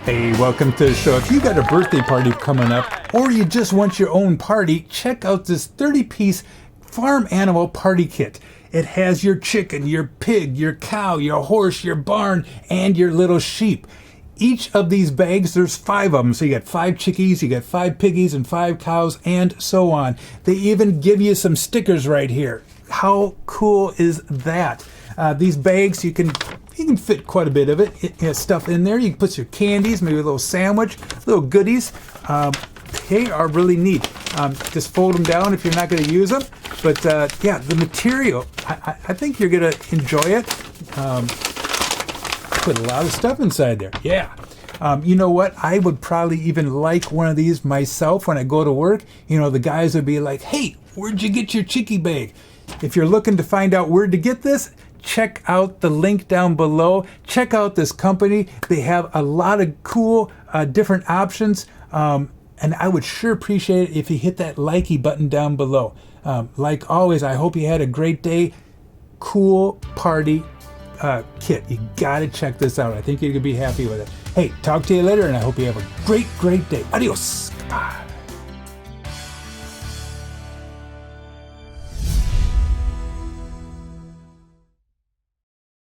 Hey, welcome to the show. If you got a birthday party coming up or you just want your own party, check out this 30-piece farm animal party kit. It has your chicken, your pig, your cow, your horse, your barn, and your little sheep. Each of these bags, there's 5 of them. So you got 5 chickies, you got 5 piggies, and 5 cows, and so on. They even give you some stickers right here. How cool is that? These bags, you can fit quite a bit of it. It has stuff in there. You can put your candies, maybe a little sandwich, little goodies. They are really neat. Just fold them down if you're not going to use them. But yeah, the material, I think you're going to enjoy it. Put a lot of stuff inside there. Yeah. You know what? I would probably even like one of these myself when I go to work. You know, the guys would be like, hey, where'd you get your chickie bag? If you're looking to find out where to get this, check out the link down below. Check out this company. They have a lot of cool different options. And I would sure appreciate it if you hit that likey button down below. Like always, I hope you had a great day. Cool party kit. You gotta check this out. I think you're gonna be happy with it. Hey, talk to you later, and I hope you have a great day. Adios. Bye.